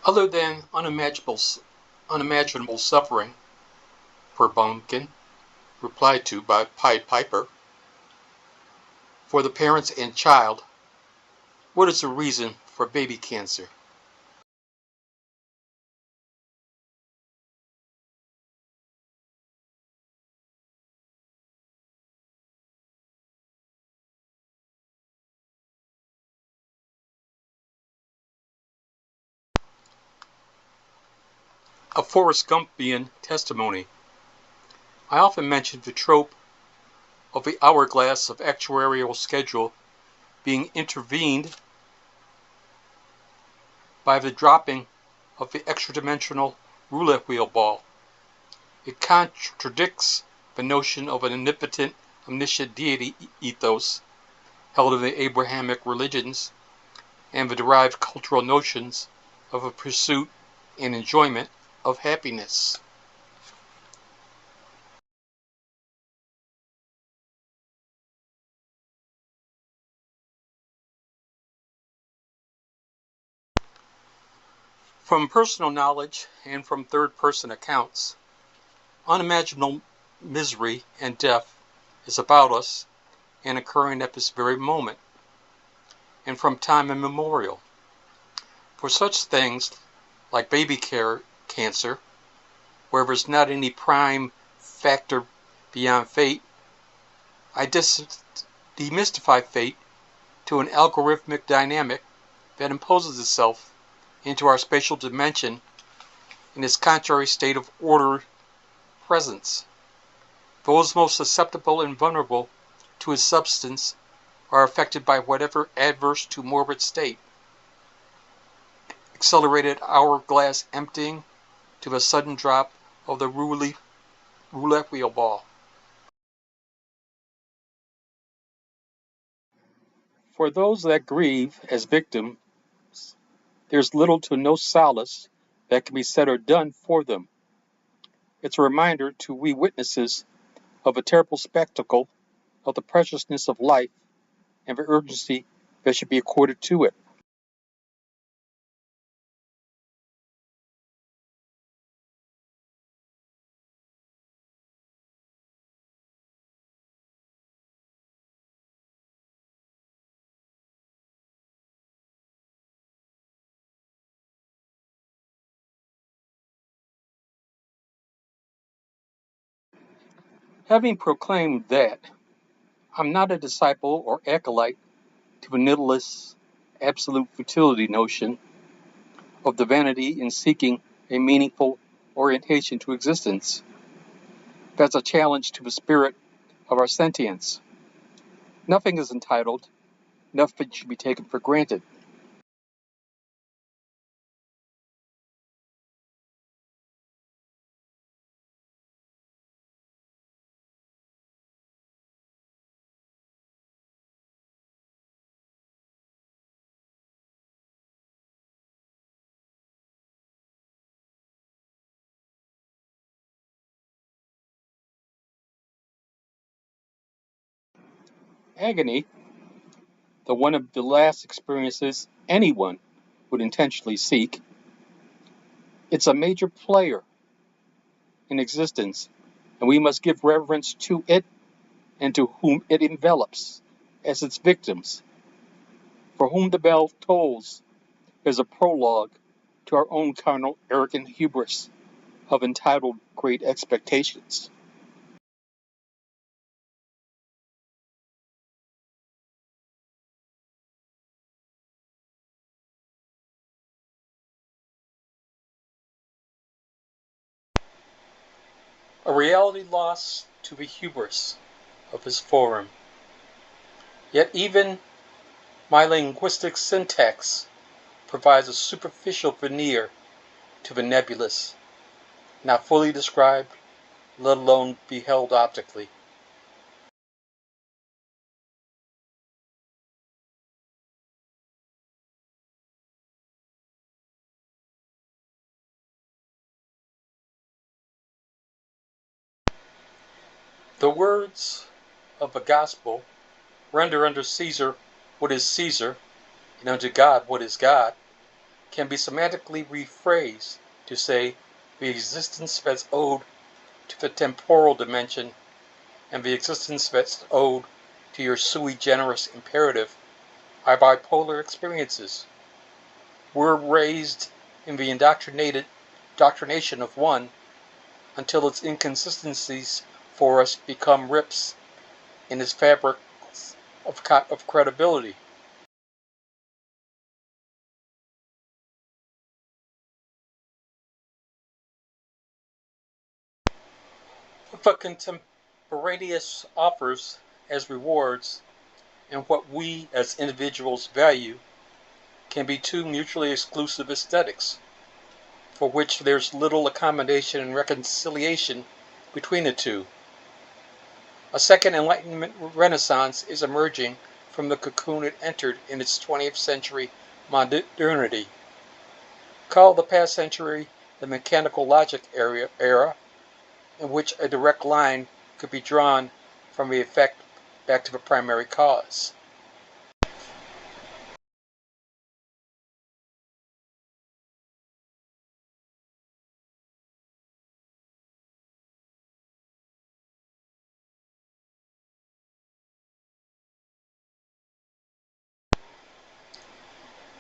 Other than unimaginable suffering for Bumpkin, replied to by Pied Piper, for the parents and child, what is the reason for baby cancer? A Forrest Gumpian testimony. I often mention the trope of the hourglass of actuarial schedule being intervened by the dropping of the extra-dimensional roulette wheel ball. It contradicts the notion of an omnipotent, omniscient deity ethos held in the Abrahamic religions and the derived cultural notions of a pursuit and enjoyment of happiness. From personal knowledge and from third-person accounts, unimaginable misery and death is about us and occurring at this very moment, and from time immemorial. For such things, like baby cancer, where there's not any prime factor beyond fate, I demystify fate to an algorithmic dynamic that imposes itself into our spatial dimension in its contrary state of ordered presence. Those most susceptible and vulnerable to its substance are affected by whatever adverse to morbid state. Accelerated hourglass emptying to the sudden drop of the roulette wheel ball. For those that grieve as victims, there's little to no solace that can be said or done for them. It's a reminder to we witnesses of a terrible spectacle of the preciousness of life and the urgency that should be accorded to it. Having proclaimed that, I'm not a disciple or acolyte to the nihilist absolute futility notion of the vanity in seeking a meaningful orientation to existence. That's a challenge to the spirit of our sentience. Nothing is entitled, nothing should be taken for granted. Agony, the one of the last experiences anyone would intentionally seek, it's a major player in existence, and we must give reverence to it and to whom it envelops as its victims. For whom the bell tolls is a prologue to our own carnal, arrogant hubris of entitled great expectations. A reality lost to the hubris of his forum. Yet even my linguistic syntax provides a superficial veneer to the nebulous, not fully described, let alone beheld optically. The words of the gospel, render unto Caesar what is Caesar, and unto God what is God, can be semantically rephrased to say the existence that's owed to the temporal dimension and the existence that's owed to your sui generis imperative are bipolar experiences. We're raised in the indoctrination of one until its inconsistencies for us become rips in its fabric of credibility. What the contemporaneous offers as rewards and what we as individuals value can be two mutually exclusive aesthetics, for which there's little accommodation and reconciliation between the two. A second Enlightenment renaissance is emerging from the cocoon it entered in its 20th century modernity. Call the past century the mechanical logic era, in which a direct line could be drawn from the effect back to the primary cause.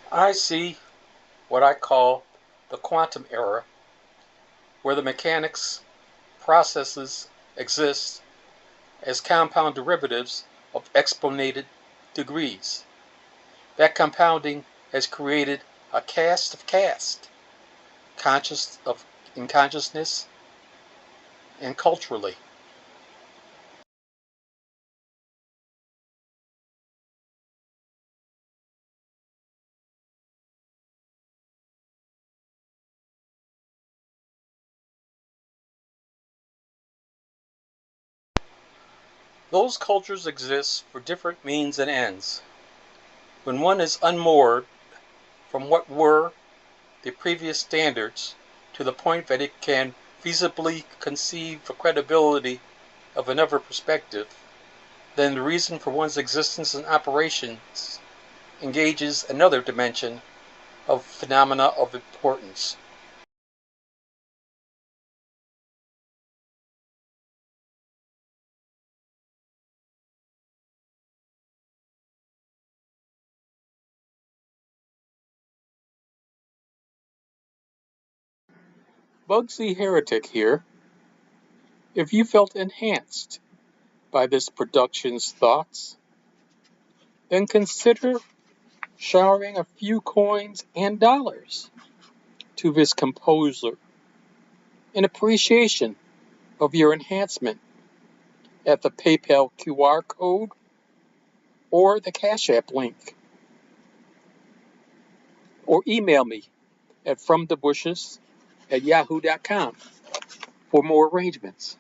I see what I call the quantum era, where the mechanics processes exist as compound derivatives of exponented degrees. That compounding has created a cast of caste, conscious of in consciousness and culturally. Those cultures exist for different means and ends. When one is unmoored from what were the previous standards to the point that it can feasibly conceive the credibility of another perspective, then the reason for one's existence and operations engages another dimension of phenomena of importance. Bugsy Heretic here. If you felt enhanced by this production's thoughts, then consider showering a few coins and dollars to this composer in appreciation of your enhancement at the PayPal QR code or the Cash App link. Or email me at fromthebushes@yahoo.com for more arrangements.